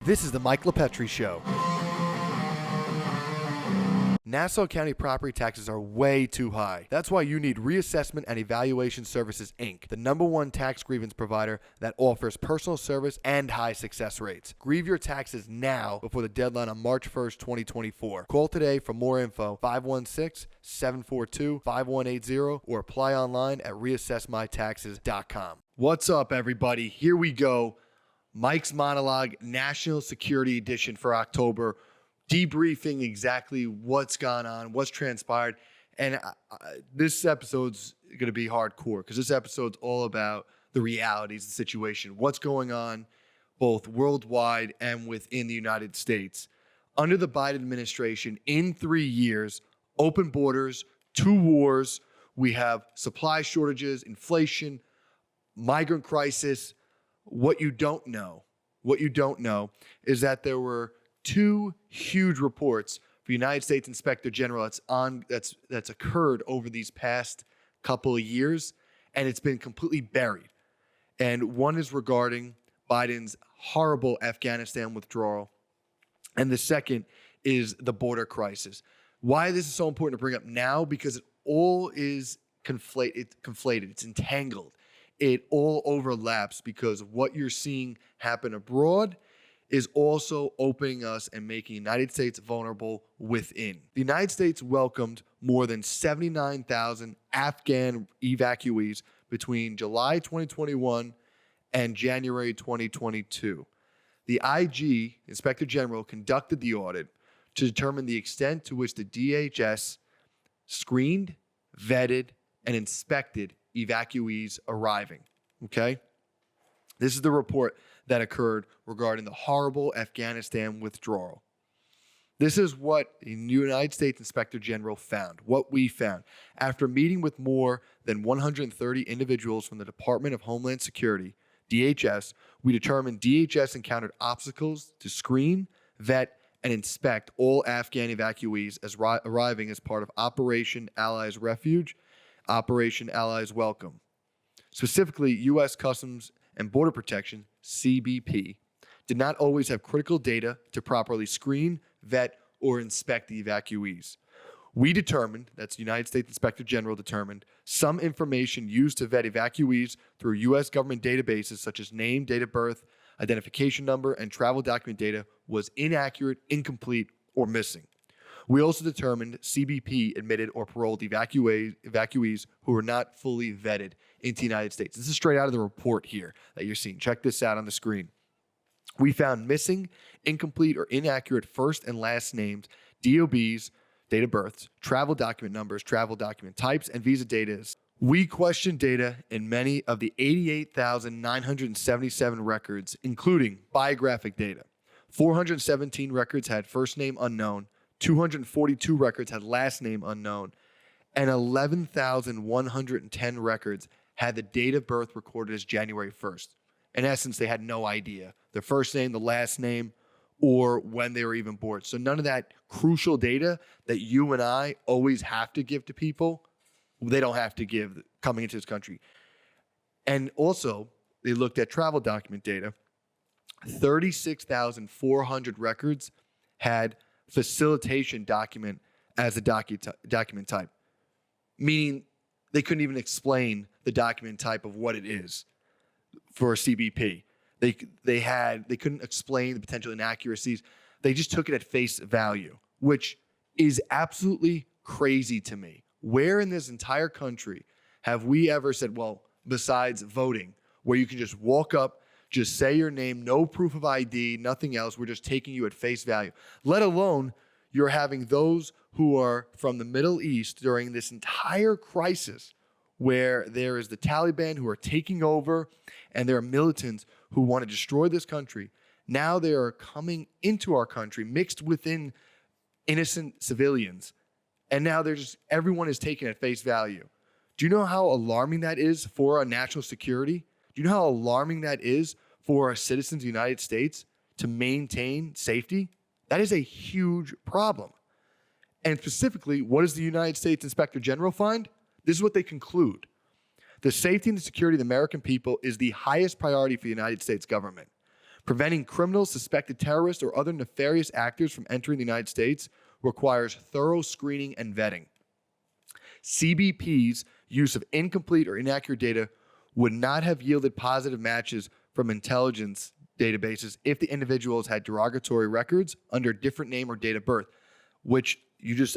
This is the Mike LaPetri Show. Nassau County property taxes are way too high. That's why you need Reassessment and Evaluation Services, Inc., the #1 tax grievance provider that offers personal service and high success rates. Grieve your taxes now before the deadline on March 1st, 2024. Call today for more info, 516-742-5180, or apply online at reassessmytaxes.com. What's up, everybody? here we go. Mike's Monologue National Security Edition for October, debriefing exactly what's gone on, what's transpired. And this episode's going to be hardcore because this episode's all about the realities of the situation, what's going on both worldwide and within the United States. Under the Biden administration, in 3 years, open borders, 2 wars, we have supply shortages, inflation, migrant crisis. What you don't know is that there were 2 huge reports for United States Inspector General that's occurred over these past couple of years, and it's been completely buried. And one is regarding Biden's horrible Afghanistan withdrawal, and the second is the border crisis. Why this is so important to bring up now? Because it all is conflated. It's entangled. It all overlaps because what you're seeing happen abroad is also opening us and making the United States vulnerable within. The United States welcomed more than 79,000 Afghan evacuees between July 2021 and January 2022. The IG, Inspector General, conducted the audit to determine the extent to which the DHS screened, vetted, and inspected evacuees arriving, okay? This is the report that occurred regarding the horrible Afghanistan withdrawal. This is what the United States Inspector General found, what we found. After meeting with more than 130 individuals from the Department of Homeland Security, DHS, we determined DHS encountered obstacles to screen, vet, and inspect all Afghan evacuees as arriving as part of Operation Allies Refuge, Operation Allies Welcome. Specifically, U.S. Customs and Border Protection, CBP, did not always have critical data to properly screen, vet, or inspect the evacuees. We determined, that's the United States Inspector General determined, some information used to vet evacuees through U.S. government databases such as name, date of birth, identification number, and travel document data was inaccurate, incomplete, or missing. We also determined CBP admitted or paroled evacuees who were not fully vetted into the United States. This is straight out of the report here that you're seeing. Check this out on the screen. We found missing, incomplete, or inaccurate first and last names, DOBs, date of births, travel document numbers, travel document types, and visa data. We questioned data in many of the 88,977 records, including biographic data. 417 records had first name unknown, 242 records had last name unknown, and 11,110 records had the date of birth recorded as January 1st. In essence, they had no idea the first name, the last name, or when they were even born. So none of that crucial data that you and I always have to give to people, they don't have to give coming into this country. And also, they looked at travel document data. 36,400 records had facilitation document as a document type, meaning they couldn't even explain the document type of what it is for a CBP. They couldn't explain the potential inaccuracies. They just took it at face value, which is absolutely crazy to me. Where in this entire country have we ever said, well, besides voting, where you can just walk up, just say your name, no proof of ID, nothing else. We're just taking you at face value. Let alone you're having those who are from the Middle East during this entire crisis where there is the Taliban who are taking over and there are militants who want to destroy this country. Now they are coming into our country mixed within innocent civilians. And now everyone is taken at face value. Do you know how alarming that is for our national security? Do you know how alarming that is for our citizens of the United States to maintain safety? That is a huge problem. And specifically, what does the United States Inspector General find? This is what they conclude. The safety and the security of the American people is the highest priority for the United States government. Preventing criminals, suspected terrorists, or other nefarious actors from entering the United States requires thorough screening and vetting. CBP's use of incomplete or inaccurate data would not have yielded positive matches from intelligence databases if the individuals had derogatory records under a different name or date of birth, which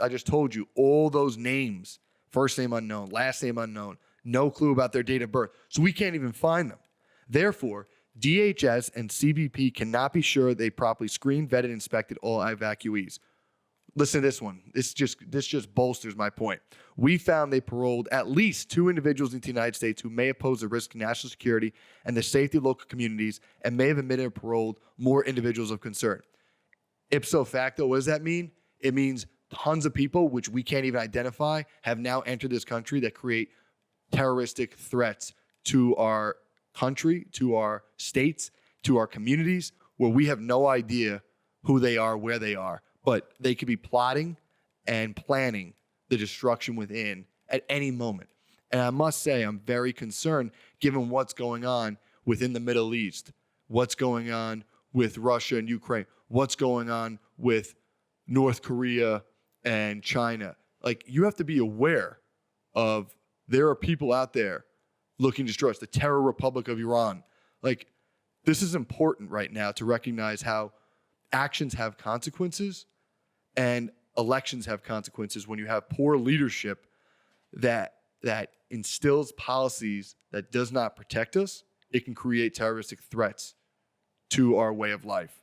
I just told you, all those names, first name unknown, last name unknown, no clue about their date of birth. So we can't even find them. Therefore, DHS and CBP cannot be sure they properly screened, vetted, and inspected all evacuees. Listen to this one. This just bolsters my point. We found they paroled at least 2 individuals into the United States who may have posed a risk to national security and the safety of local communities, and may have admitted or paroled more individuals of concern. Ipso facto, what does that mean? It means tons of people, which we can't even identify, have now entered this country that create terroristic threats to our country, to our states, to our communities, where we have no idea who they are, where they are. But they could be plotting and planning the destruction within at any moment. And I must say, I'm very concerned given what's going on within the Middle East, what's going on with Russia and Ukraine, what's going on with North Korea and China. Like, you have to be aware of there are people out there looking to destroy us, the Terror Republic of Iran. Like, this is important right now to recognize how actions have consequences and elections have consequences. When you have poor leadership that instills policies that does not protect us, it can create terroristic threats to our way of life.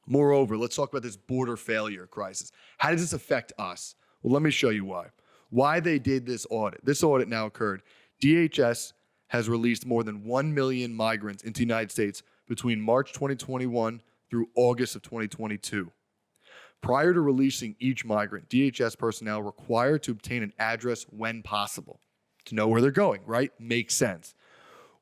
Moreover, let's talk about this border failure crisis. How does this affect us? Well, let me show you why. Why they did this audit. This audit now occurred. DHS has released more than 1 million migrants into the United States between March 2021 through August of 2022. Prior to releasing each migrant, DHS personnel required to obtain an address when possible to know where they're going, right? Makes sense.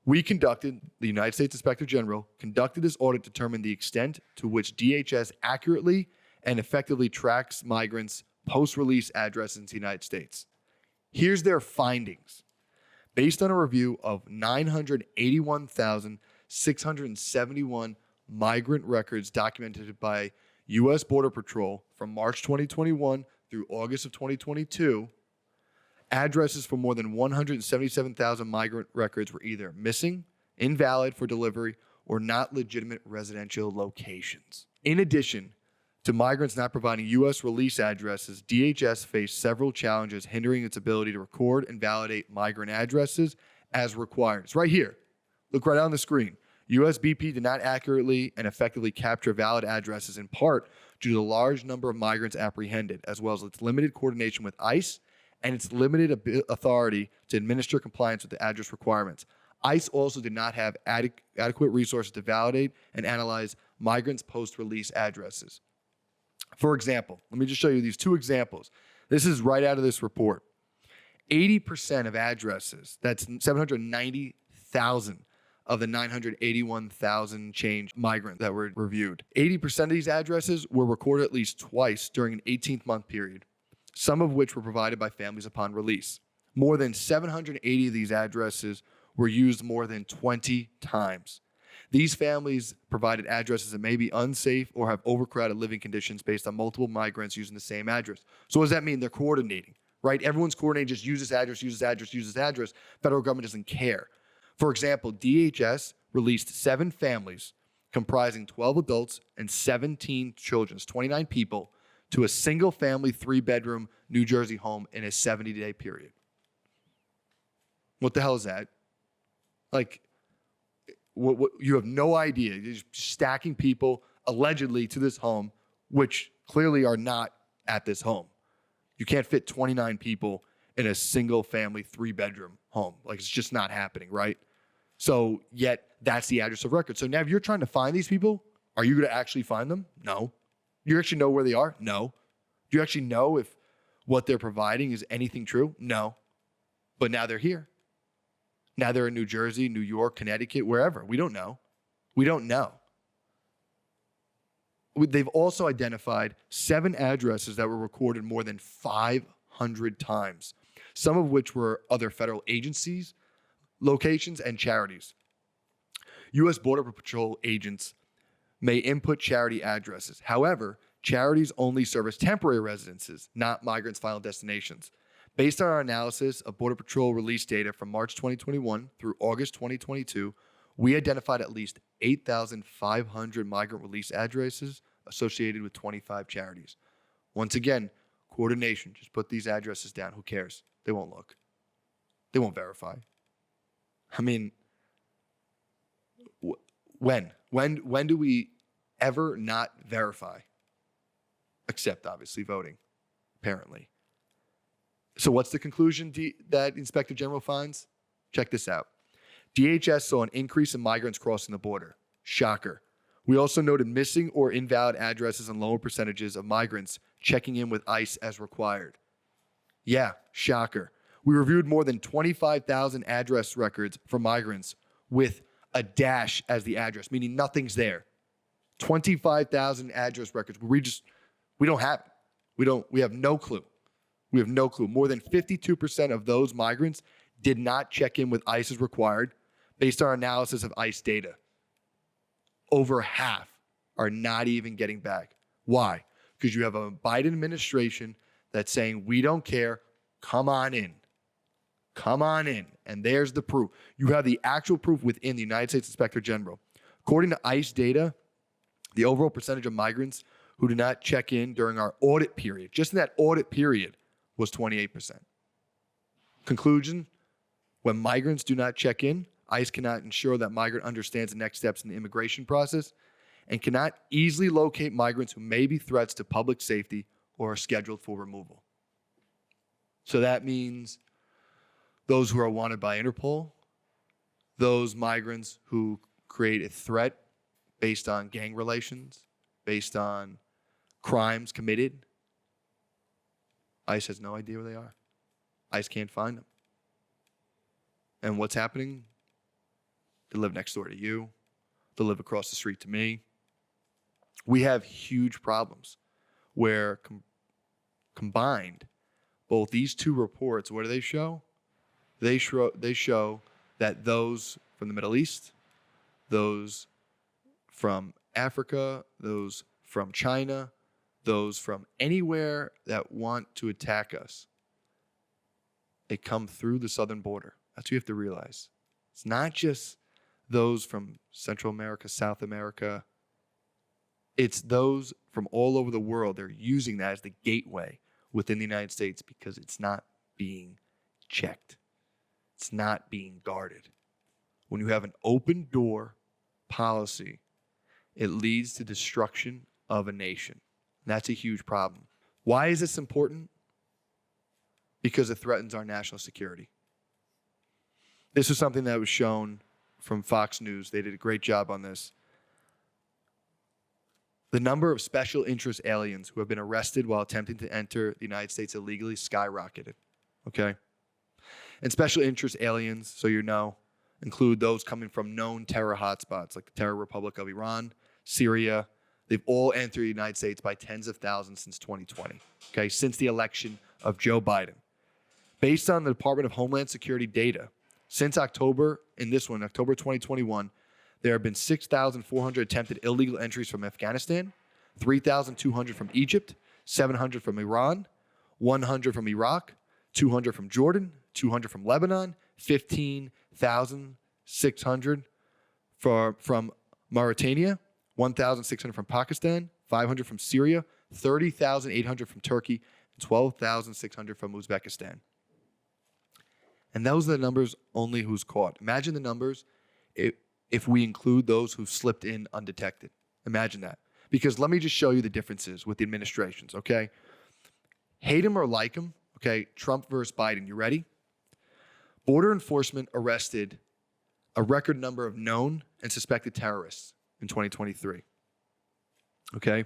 The United States Inspector General conducted this audit to determine the extent to which DHS accurately and effectively tracks migrants' post-release addresses in the United States. Here's their findings. Based on a review of 981,671 migrant records documented by U.S. Border Patrol from March 2021 through August of 2022, addresses for more than 177,000 migrant records were either missing, invalid for delivery, or not legitimate residential locations. In addition to migrants not providing U.S. release addresses, DHS faced several challenges hindering its ability to record and validate migrant addresses as required. It's right here. Look right on the screen. USBP did not accurately and effectively capture valid addresses, in part due to the large number of migrants apprehended, as well as its limited coordination with ICE and its limited authority to administer compliance with the address requirements. ICE also did not have adequate resources to validate and analyze migrants' post-release addresses. For example, let me just show you these 2 examples. This is right out of this report. 80% of addresses, that's 790,000 of the 981,000 change migrants that were reviewed. 80% of these addresses were recorded at least twice during an 18-month period, some of which were provided by families upon release. More than 780 of these addresses were used more than 20 times. These families provided addresses that may be unsafe or have overcrowded living conditions based on multiple migrants using the same address. So what does that mean? They're coordinating, right? Everyone's coordinating, just use this address, use this address, use this address. Federal government doesn't care. For example, DHS released 7 families comprising 12 adults and 17 children, 29 people, to a single-family 3-bedroom New Jersey home in a 70-day period. What the hell is that? Like, what you have no idea. You're just stacking people allegedly to this home, which clearly are not at this home. You can't fit 29 people in a single-family 3-bedroom home. Like, it's just not happening, right? So yet that's the address of record. So now if you're trying to find these people, are you going to actually find them? No. Do you actually know where they are? No. Do you actually know if what they're providing is anything true? No. But now they're here. Now they're in New Jersey, New York, Connecticut, wherever. We don't know. We don't know. They've also identified 7 addresses that were recorded more than 500 times, some of which were other federal agencies, locations, and charities. U.S. Border Patrol agents may input charity addresses. However, charities only service temporary residences, not migrants' final destinations. Based on our analysis of Border Patrol release data from March 2021 through August 2022, we identified at least 8,500 migrant release addresses associated with 25 charities. Once again, coordination. Just put these addresses down. Who cares? They won't look. They won't verify. I mean, when do we ever not verify? Except, obviously, voting, apparently. So what's the conclusion that Inspector General finds? Check this out. DHS saw an increase in migrants crossing the border. Shocker. We also noted missing or invalid addresses and lower percentages of migrants checking in with ICE as required. Yeah, shocker. We reviewed more than 25,000 address records for migrants with a dash as the address, meaning nothing's there. 25,000 address records. We don't have it. We have no clue. We have no clue. More than 52% of those migrants did not check in with ICE as required based on our analysis of ICE data. Over half are not even getting back. Why? Because you have a Biden administration that's saying, we don't care, come on in. Come on in. And there's the proof. You have the actual proof within the United States Inspector General. According to ICE data, the overall percentage of migrants who did not check in during our audit period, just in that audit period, was 28%. Conclusion, when migrants do not check in, ICE cannot ensure that migrant understands the next steps in the immigration process and cannot easily locate migrants who may be threats to public safety or are scheduled for removal. So that means those who are wanted by Interpol, those migrants who create a threat based on gang relations, based on crimes committed, ICE has no idea where they are. ICE can't find them. And what's happening? They live next door to you. They live across the street to me. We have huge problems where combined, both these two reports, what do they show? They show that those from the Middle East, those from Africa, those from China, those from anywhere that want to attack us, they come through the southern border. That's what you have to realize. It's not just those from Central America, South America. It's those from all over the world. They're using that as the gateway within the United States because it's not being checked. It's not being guarded. When you have an open door policy, it leads to destruction of a nation. And that's a huge problem. Why is this important? Because it threatens our national security. This is something that was shown from Fox News. They did a great job on this. The number of special interest aliens who have been arrested while attempting to enter the United States illegally skyrocketed. Okay? And special interest aliens, so you know, include those coming from known terror hotspots like the Terror Republic of Iran, Syria. They've all entered the United States by tens of thousands since 2020, okay, since the election of Joe Biden. Based on the Department of Homeland Security data, since October, in this one, October 2021, there have been 6,400 attempted illegal entries from Afghanistan, 3,200 from Egypt, 700 from Iran, 100 from Iraq, 200 from Jordan, 200 from Lebanon, 15,600 from Mauritania, 1,600 from Pakistan, 500 from Syria, 30,800 from Turkey, and 12,600 from Uzbekistan. And those are the numbers only who's caught. Imagine the numbers if we include those who slipped in undetected. Imagine that. Because let me just show you the differences with the administrations, okay? Hate him or like him, okay? Trump versus Biden. You ready? Border enforcement arrested a record number of known and suspected terrorists in 2023, okay?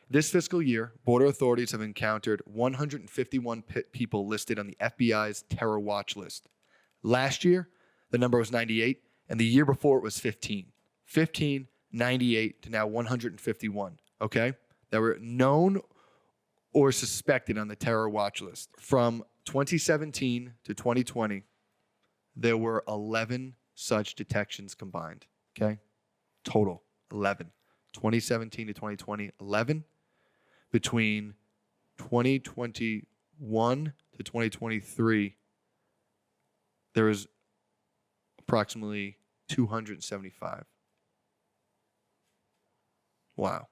This fiscal year, border authorities have encountered 151 people listed on the FBI's terror watch list. Last year, the number was 98, and the year before it was 15. 15, 98 to now 151, okay? That were known or suspected on the terror watch list. From 2017 to 2020, there were 11 such detections combined, okay? Total, 11. 2017 to 2020, 11. Between 2021 to 2023, there was approximately 275. Wow.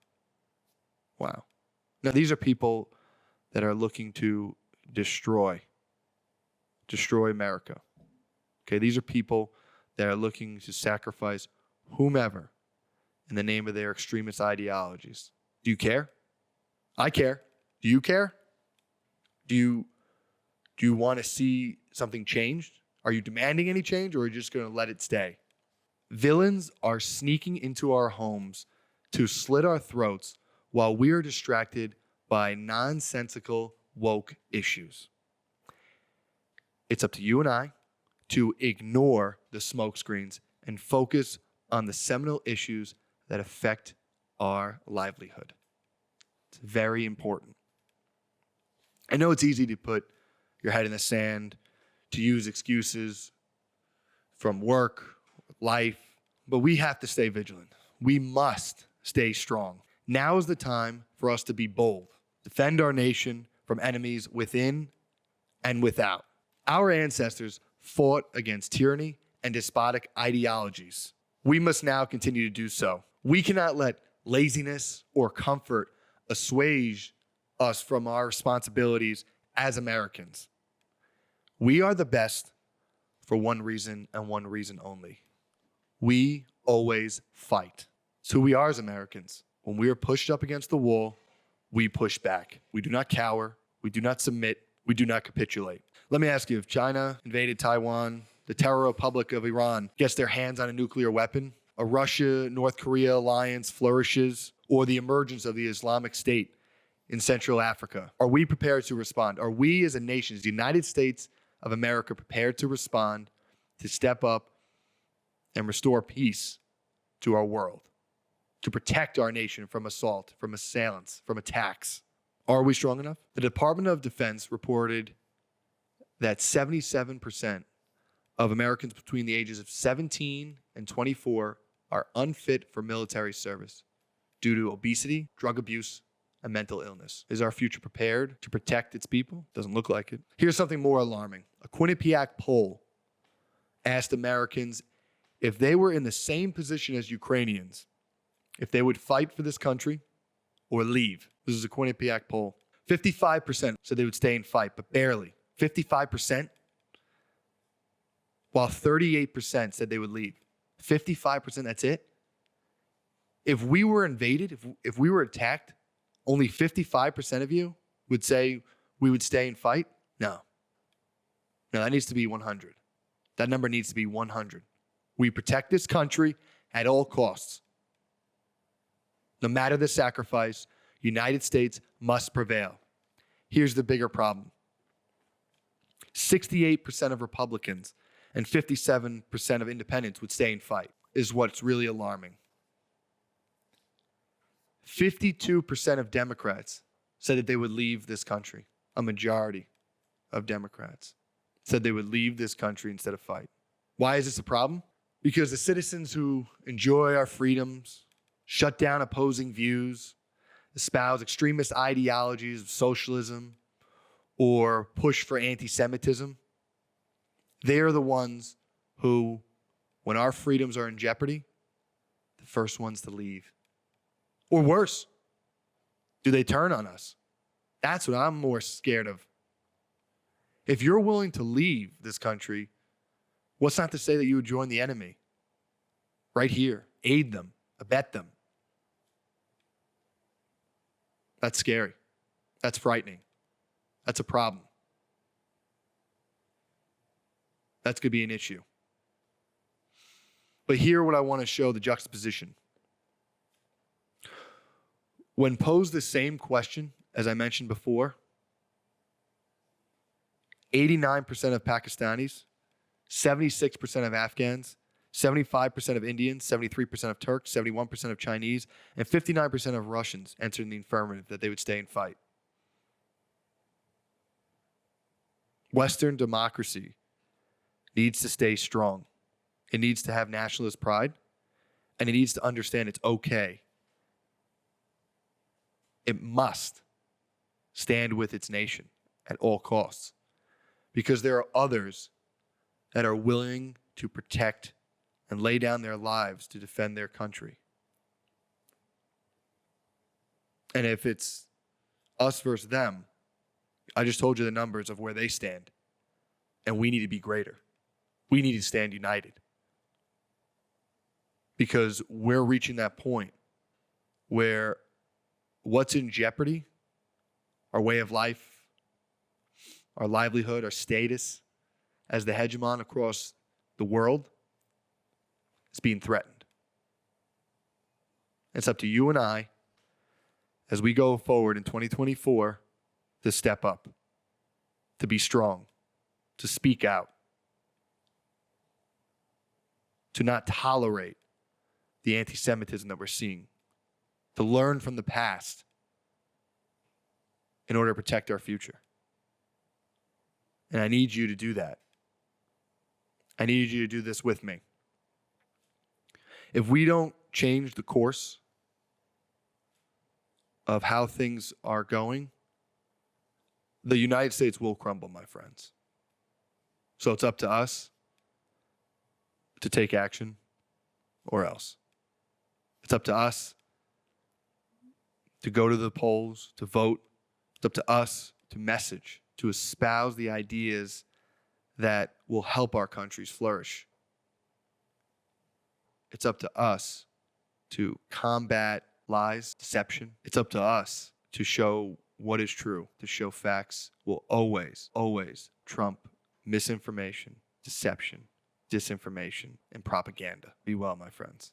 Now, these are people that are looking to destroy America. Okay, these are people that are looking to sacrifice whomever in the name of their extremist ideologies. Do you care? I care. Do you care? Do you want to see something changed? Are you demanding any change, or are you just going to let it stay? Villains are sneaking into our homes to slit our throats while we are distracted by nonsensical woke issues. It's up to you and I to ignore the smokescreens and focus on the seminal issues that affect our livelihood. It's very important. I know it's easy to put your head in the sand, to use excuses from work, life, but we have to stay vigilant. We must stay strong. Now is the time for us to be bold, defend our nation from enemies within and without. Our ancestors fought against tyranny and despotic ideologies. We must now continue to do so. We cannot let laziness or comfort assuage us from our responsibilities as Americans. We are the best for one reason and one reason only. We always fight. It's who we are as Americans. When we are pushed up against the wall, we push back. We do not cower. We do not submit. We do not capitulate. Let me ask you, if China invaded Taiwan, the Terror Republic of Iran gets their hands on a nuclear weapon, a Russia-North Korea alliance flourishes, or the emergence of the Islamic State in Central Africa, are we prepared to respond? Are we as a nation, the United States of America, prepared to respond, to step up and restore peace to our world, to protect our nation from assault, from assailants, from attacks? Are we strong enough? The Department of Defense reported that 77% of Americans between the ages of 17 and 24 are unfit for military service due to obesity, drug abuse, and mental illness. Is our future prepared to protect its people? Doesn't look like it. Here's something more alarming. A Quinnipiac poll asked Americans if they were in the same position as Ukrainians, if they would fight for this country or leave. This is a Quinnipiac poll. 55% said they would stay and fight, but barely. 55%, while 38% said they would leave. 55%, that's it? If we were invaded, if we were attacked, only 55% of you would say we would stay and fight? No. No, that needs to be 100. That number needs to be 100. We protect this country at all costs. No matter the sacrifice, United States must prevail. Here's the bigger problem. 68% of Republicans and 57% of independents would stay and fight, is what's really alarming. 52% of Democrats said that they would leave this country. A majority of Democrats said they would leave this country instead of fight. Why is this a problem? Because the citizens who enjoy our freedoms, shut down opposing views, espouse extremist ideologies of socialism, or push for anti-Semitism, they are the ones who, when our freedoms are in jeopardy, the first ones to leave. Or worse, do they turn on us? That's what I'm more scared of. If you're willing to leave this country, what's not to say that you would join the enemy? Right here, aid them, abet them. That's scary. That's frightening. That's a problem. That's going to be an issue. But here, what I want to show, the juxtaposition. When posed the same question, as I mentioned before, 89% of Pakistanis, 76% of Afghans, 75% of Indians, 73% of Turks, 71% of Chinese, and 59% of Russians answered in the affirmative that they would stay and fight. Western democracy needs to stay strong. It needs to have nationalist pride, and it needs to understand it's okay it must stand with its nation at all costs, because there are others that are willing to protect and lay down their lives to defend their country. And if it's us versus them, I just told you the numbers of where they stand. And we need to be greater. We need to stand united. Because we're reaching that point where what's in jeopardy, our way of life, our livelihood, our status as the hegemon across the world, is being threatened. It's up to you and I, as we go forward in 2024, to step up, to be strong, to speak out, to not tolerate the anti-Semitism that we're seeing, to learn from the past in order to protect our future. And I need you to do that. I need you to do this with me. If we don't change the course of how things are going, the United States will crumble, my friends. So it's up to us to take action or else. It's up to us to go to the polls, to vote. It's up to us to message, to espouse the ideas that will help our countries flourish. It's up to us to combat lies, deception. It's up to us to show what is true, to show facts will always, always trump misinformation, deception, disinformation, and propaganda. Be well, my friends.